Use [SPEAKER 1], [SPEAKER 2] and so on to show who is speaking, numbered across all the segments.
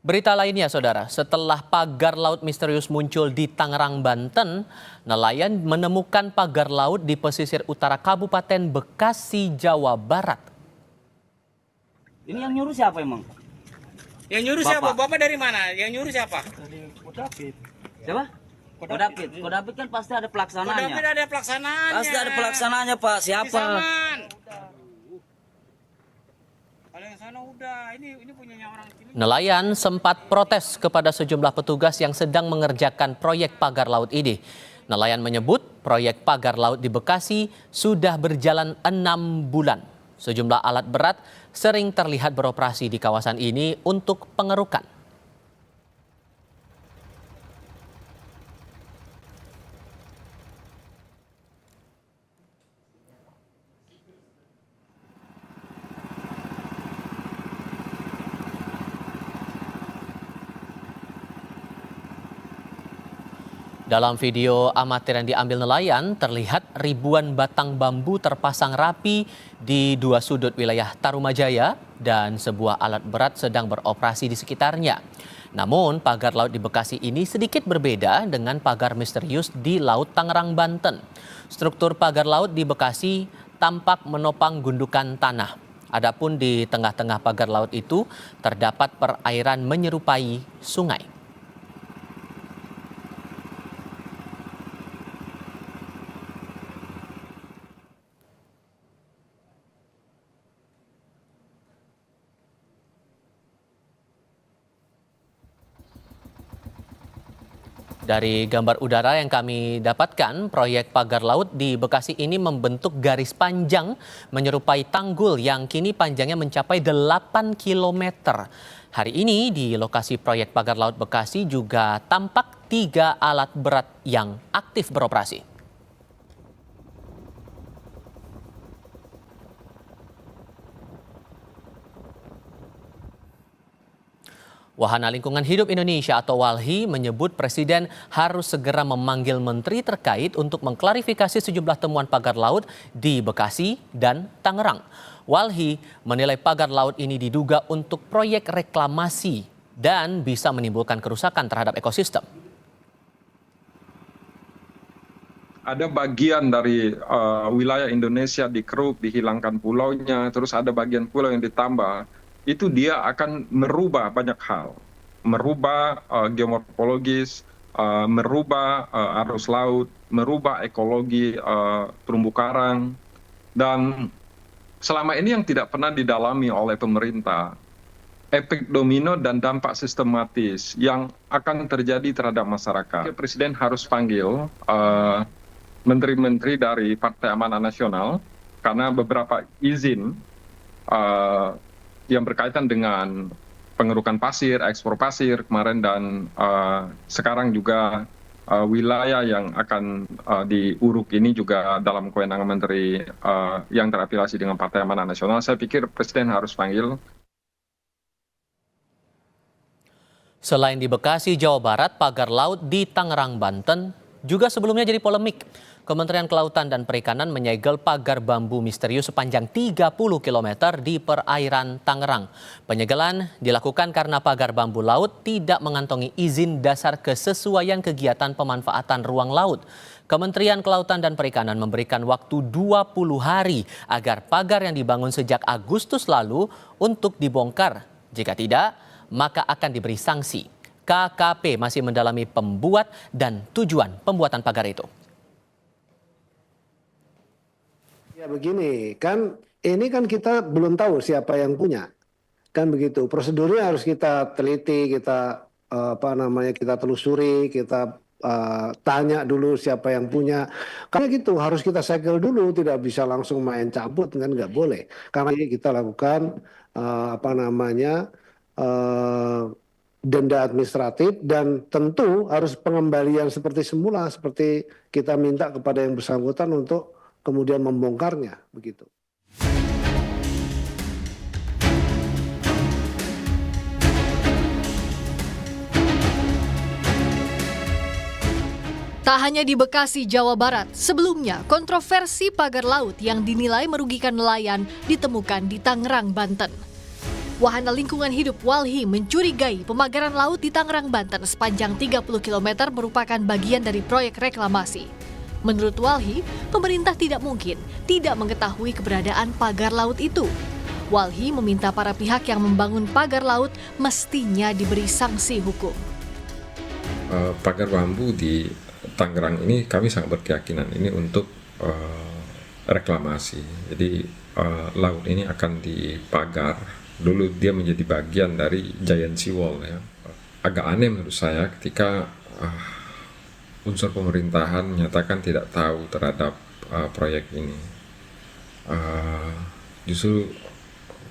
[SPEAKER 1] Berita lainnya, Saudara, setelah pagar laut misterius muncul di Tangerang, Banten, nelayan menemukan pagar laut di pesisir utara Kabupaten Bekasi, Jawa Barat.
[SPEAKER 2] Ini yang nyuruh siapa emang?
[SPEAKER 3] Yang nyuruh siapa? Bapak dari mana? Yang nyuruh siapa?
[SPEAKER 2] Dari Kodapit. Siapa? Kodapit. Kodapit kan pasti ada pelaksanaannya.
[SPEAKER 3] Kodapit ada pelaksanaannya.
[SPEAKER 2] Pasti ada pelaksanaannya, Pak. Siapa?
[SPEAKER 3] Kalau yang sana udah, ini punyanya orang sini.
[SPEAKER 1] Nelayan sempat protes kepada sejumlah petugas yang sedang mengerjakan proyek pagar laut ini. Nelayan menyebut proyek pagar laut di Bekasi sudah berjalan 6 bulan. Sejumlah alat berat sering terlihat beroperasi di kawasan ini untuk pengerukan. Dalam video amatir yang diambil nelayan, terlihat ribuan batang bambu terpasang rapi di dua sudut wilayah Tarumajaya dan sebuah alat berat sedang beroperasi di sekitarnya. Namun, pagar laut di Bekasi ini sedikit berbeda dengan pagar misterius di Laut Tangerang, Banten. Struktur pagar laut di Bekasi tampak menopang gundukan tanah. Adapun di tengah-tengah pagar laut itu terdapat perairan menyerupai sungai. Dari gambar udara yang kami dapatkan, proyek pagar laut di Bekasi ini membentuk garis panjang menyerupai tanggul yang kini panjangnya mencapai 8 km. Hari ini di lokasi proyek pagar laut Bekasi juga tampak 3 alat berat yang aktif beroperasi. Wahana Lingkungan Hidup Indonesia atau WALHI menyebut Presiden harus segera memanggil menteri terkait untuk mengklarifikasi sejumlah temuan pagar laut di Bekasi dan Tangerang. WALHI menilai pagar laut ini diduga untuk proyek reklamasi dan bisa menimbulkan kerusakan terhadap ekosistem.
[SPEAKER 4] Ada bagian dari wilayah Indonesia dikeruk, dihilangkan pulaunya, terus ada bagian pulau yang ditambah. Itu dia akan merubah banyak hal, merubah geomorfologis, merubah arus laut, merubah ekologi terumbu karang, dan selama ini yang tidak pernah didalami oleh pemerintah, efek domino dan dampak sistematis yang akan terjadi terhadap masyarakat. Presiden harus panggil menteri-menteri dari Partai Amanat Nasional karena beberapa izin yang berkaitan dengan pengerukan pasir, ekspor pasir kemarin, dan sekarang juga wilayah yang akan diuruk ini juga dalam kewenangan menteri yang terafiliasi dengan Partai Amanat Nasional. Saya pikir Presiden harus panggil.
[SPEAKER 1] Selain di Bekasi, Jawa Barat, pagar laut di Tangerang, Banten juga sebelumnya jadi polemik. Kementerian Kelautan dan Perikanan menyegel pagar bambu misterius sepanjang 30 km di perairan Tangerang. Penyegelan dilakukan karena pagar bambu laut tidak mengantongi izin dasar kesesuaian kegiatan pemanfaatan ruang laut. Kementerian Kelautan dan Perikanan memberikan waktu 20 hari agar pagar yang dibangun sejak Agustus lalu untuk dibongkar. Jika tidak, maka akan diberi sanksi. KKP masih mendalami pembuat dan tujuan pembuatan pagar itu.
[SPEAKER 5] Ya begini, kan ini kan kita belum tahu siapa yang punya. Kan begitu. Prosedurnya harus kita teliti, kita kita telusuri, kita tanya dulu siapa yang punya. Karena gitu harus kita segel dulu, tidak bisa langsung main cabut, kan nggak boleh. Karena ini kita lakukan denda administratif, dan tentu harus pengembalian seperti semula, seperti kita minta kepada yang bersangkutan untuk kemudian membongkarnya, begitu.
[SPEAKER 6] Tak hanya di Bekasi, Jawa Barat, sebelumnya kontroversi pagar laut yang dinilai merugikan nelayan ditemukan di Tangerang, Banten. Wahana Lingkungan Hidup Walhi mencurigai pemagaran laut di Tangerang, Banten sepanjang 30 km merupakan bagian dari proyek reklamasi. Menurut Walhi, pemerintah tidak mungkin tidak mengetahui keberadaan pagar laut itu. Walhi meminta para pihak yang membangun pagar laut mestinya diberi sanksi hukum.
[SPEAKER 7] Pagar bambu di Tangerang ini kami sangat berkeyakinan ini untuk reklamasi. Jadi laut ini akan dipagar. Dulu dia menjadi bagian dari Giant Seawall ya. Agak aneh menurut saya ketika unsur pemerintahan menyatakan tidak tahu terhadap proyek ini. Justru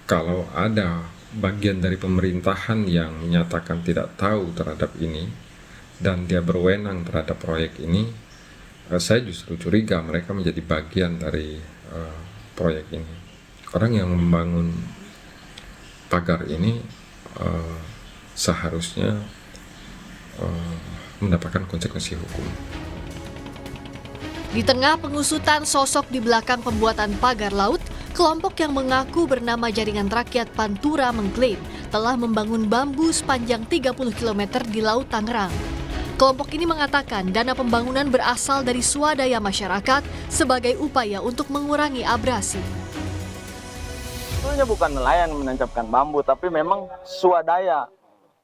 [SPEAKER 7] kalau ada bagian dari pemerintahan yang menyatakan tidak tahu terhadap ini dan dia berwenang terhadap proyek ini, saya justru curiga mereka menjadi bagian dari proyek ini. Orang yang membangun pagar ini seharusnya mendapatkan konsekuensi hukum.
[SPEAKER 6] Di tengah pengusutan sosok di belakang pembuatan pagar laut, kelompok yang mengaku bernama Jaringan Rakyat Pantura mengklaim telah membangun bambu sepanjang 30 km di Laut Tangerang. Kelompok ini mengatakan dana pembangunan berasal dari swadaya masyarakat sebagai upaya untuk mengurangi abrasi.
[SPEAKER 8] Sebenarnya bukan nelayan menancapkan bambu, tapi memang swadaya.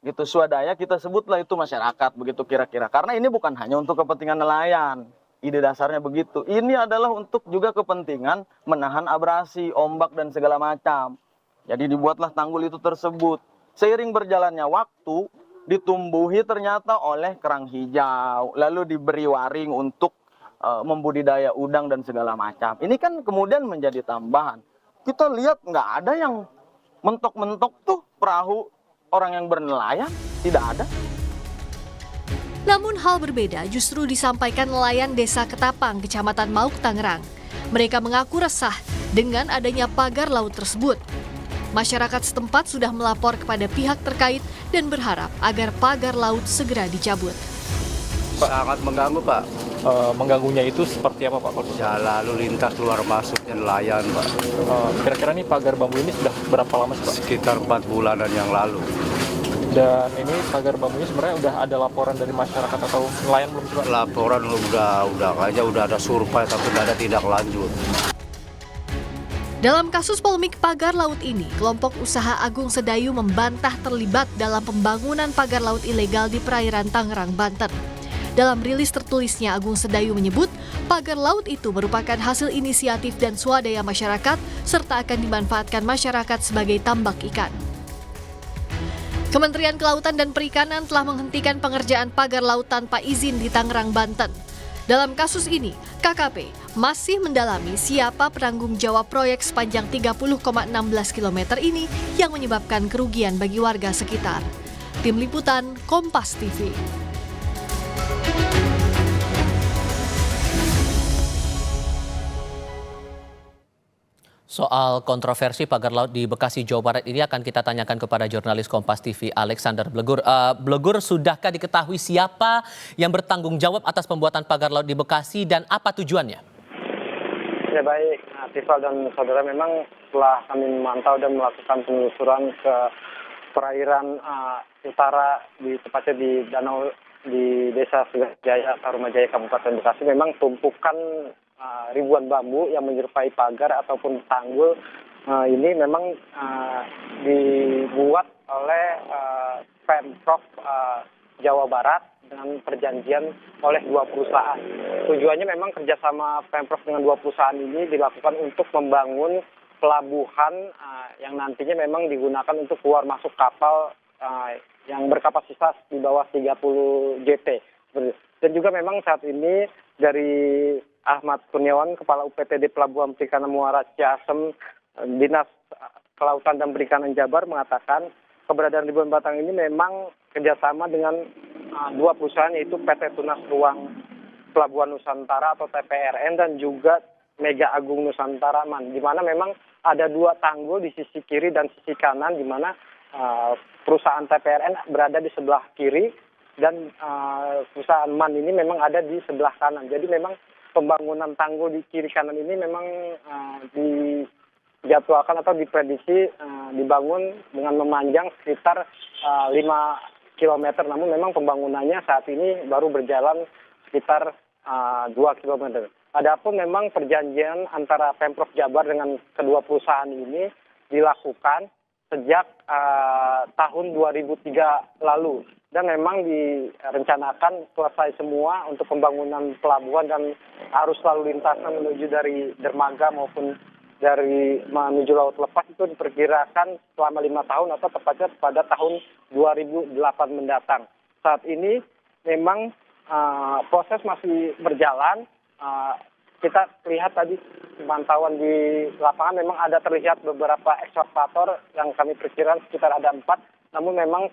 [SPEAKER 8] Gitu, swadaya kita sebutlah itu masyarakat, begitu kira-kira. Karena ini bukan hanya untuk kepentingan nelayan. Ide dasarnya begitu. Ini adalah untuk juga kepentingan menahan abrasi, ombak, dan segala macam. Jadi dibuatlah tanggul itu tersebut. Seiring berjalannya waktu, ditumbuhi ternyata oleh kerang hijau. Lalu diberi waring untuk membudidaya udang dan segala macam. Ini kan kemudian menjadi tambahan. Kita lihat nggak ada yang mentok-mentok tuh perahu orang yang bernelayan, tidak ada.
[SPEAKER 6] Namun hal berbeda justru disampaikan nelayan Desa Ketapang, Kecamatan Mauk, Tangerang. Mereka mengaku resah dengan adanya pagar laut tersebut. Masyarakat setempat sudah melapor kepada pihak terkait dan berharap agar pagar laut segera dicabut.
[SPEAKER 9] Sangat mengganggu, Pak.
[SPEAKER 10] Mengganggunya itu seperti apa, Pak?
[SPEAKER 9] Ya, lalu lintas keluar masuknya nelayan, Pak.
[SPEAKER 10] Kira-kira nih pagar bambu ini sudah berapa lama sih, Pak?
[SPEAKER 9] Sekitar 4 bulanan yang lalu.
[SPEAKER 10] Dan ini pagar bambu ini sebenarnya udah ada laporan dari masyarakat atau nelayan belum sih, Pak?
[SPEAKER 9] Laporan udah kayaknya udah ada survei tapi nggak ada tindak lanjut.
[SPEAKER 6] Dalam kasus polemik pagar laut ini, kelompok usaha Agung Sedayu membantah terlibat dalam pembangunan pagar laut ilegal di perairan Tangerang, Banten. Dalam rilis tertulisnya, Agung Sedayu menyebut pagar laut itu merupakan hasil inisiatif dan swadaya masyarakat serta akan dimanfaatkan masyarakat sebagai tambak ikan. Kementerian Kelautan dan Perikanan telah menghentikan pengerjaan pagar laut tanpa izin di Tangerang, Banten. Dalam kasus ini, KKP masih mendalami siapa penanggung jawab proyek sepanjang 30,16 km ini yang menyebabkan kerugian bagi warga sekitar. Tim Liputan, Kompas TV.
[SPEAKER 1] Soal kontroversi pagar laut di Bekasi, Jawa Barat ini akan kita tanyakan kepada jurnalis Kompas TV Alexander Blegur. Blegur, sudahkah diketahui siapa yang bertanggung jawab atas pembuatan pagar laut di Bekasi dan apa tujuannya?
[SPEAKER 11] Ya baik, Tifal dan saudara, memang setelah kami memantau dan melakukan penelusuran ke perairan utara, tepatnya di danau di Desa Segajaya, Tarumajaya, Kabupaten Bekasi, memang tumpukan ribuan bambu yang menyerupai pagar ataupun tanggul ini memang dibuat oleh Pemprov Jawa Barat dengan perjanjian oleh dua perusahaan. Tujuannya memang kerjasama Pemprov dengan dua perusahaan ini dilakukan untuk membangun pelabuhan yang nantinya memang digunakan untuk keluar masuk kapal yang berkapasitas di bawah 30 JT. Dan juga memang saat ini dari Ahmad Kurniawan, Kepala UPTD Pelabuhan Perikanan Muara Ciasem, Dinas Kelautan dan Perikanan Jabar, mengatakan keberadaan ribuan batang ini memang kerjasama dengan dua perusahaan, yaitu PT Tunas Ruang Pelabuhan Nusantara atau TPRN dan juga Mega Agung Nusantara Man, di mana memang ada dua tanggul di sisi kiri dan sisi kanan, di mana perusahaan TPRN berada di sebelah kiri dan perusahaan Man ini memang ada di sebelah kanan. Jadi memang pembangunan tanggul di kiri kanan ini memang dijadwalkan atau diprediksi dibangun dengan memanjang sekitar 5 km. Namun memang pembangunannya saat ini baru berjalan sekitar 2 km. Adapun memang perjanjian antara Pemprov Jabar dengan kedua perusahaan ini dilakukan sejak tahun 2003 lalu. Dan memang direncanakan selesai semua untuk pembangunan pelabuhan dan arus lalu lintasnya menuju dari dermaga maupun dari menuju laut lepas itu diperkirakan selama 5 tahun atau tepatnya pada tahun 2008 mendatang. Saat ini memang proses masih berjalan. Kita lihat tadi pemantauan di lapangan memang ada terlihat beberapa ekskavator yang kami perkirakan sekitar ada 4. Namun memang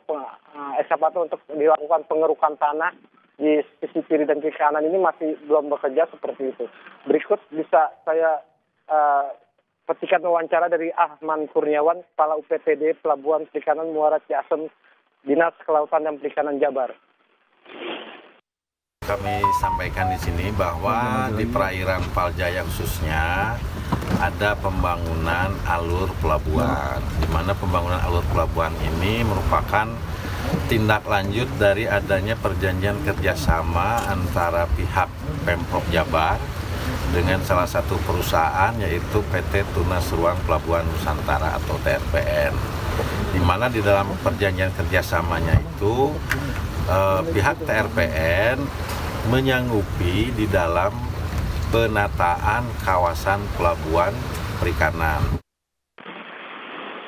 [SPEAKER 11] ekskavator untuk dilakukan pengerukan tanah di sisi kiri dan kiri kanan ini masih belum bekerja seperti itu. Berikut bisa saya petikan wawancara dari Ahman Kurniawan, Kepala UPTD Pelabuhan Perikanan Muara Ciasem, Dinas Kelautan dan Perikanan Jabar.
[SPEAKER 12] Kami sampaikan di sini bahwa di perairan Paljaya khususnya ada pembangunan alur pelabuhan, di mana pembangunan alur pelabuhan ini merupakan tindak lanjut dari adanya perjanjian kerjasama antara pihak Pemprov Jabar dengan salah satu perusahaan yaitu PT Tunas Ruang Pelabuhan Nusantara atau TRPN, di mana di dalam perjanjian kerjasamanya itu pihak TRPN menyanggupi di dalam penataan kawasan pelabuhan perikanan.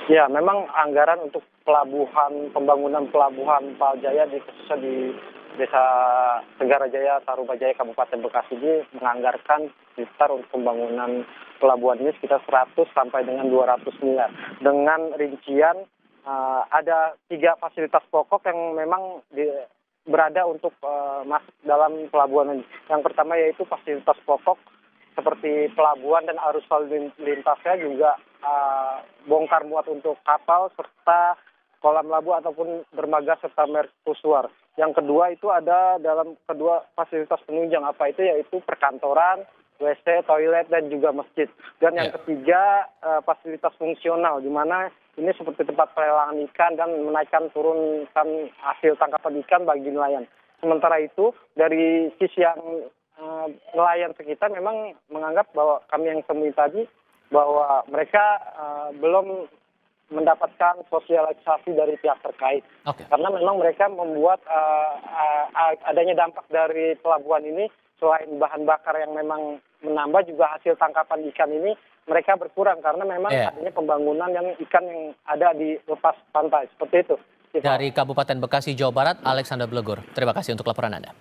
[SPEAKER 11] Ya, memang anggaran untuk pembangunan pelabuhan Paljaya khususnya di Desa Segarajaya, Tarumajaya, Kabupaten Bekasi ini menganggarkan sekitar untuk pembangunan pelabuhan ini sekitar 100 sampai dengan 200 miliar. Dengan rincian ada 3 fasilitas pokok yang memang berada untuk masuk dalam pelabuhan ini. Yang pertama yaitu fasilitas pokok seperti pelabuhan dan arus lalu lintasnya, juga bongkar muat untuk kapal serta kolam labu ataupun dermaga serta mercusuar. Yang kedua itu ada dalam kedua fasilitas penunjang, apa itu yaitu perkantoran, WC, toilet dan juga masjid. Dan yang ketiga fasilitas fungsional, di mana ini seperti tempat pelelangan ikan dan menaikkan turunkan hasil tangkapan ikan bagi nelayan. Sementara itu dari sisi yang nelayan sekitar memang menganggap bahwa kami yang temui tadi bahwa mereka belum mendapatkan sosialisasi dari pihak terkait. Karena memang mereka membuat adanya dampak dari pelabuhan ini, selain bahan bakar yang memang menambah, juga hasil tangkapan ikan ini mereka berkurang karena memang adanya pembangunan yang ikan yang ada di lepas pantai. Seperti itu.
[SPEAKER 1] Dari Kabupaten Bekasi, Jawa Barat, Alexander Blegur. Terima kasih untuk laporan Anda.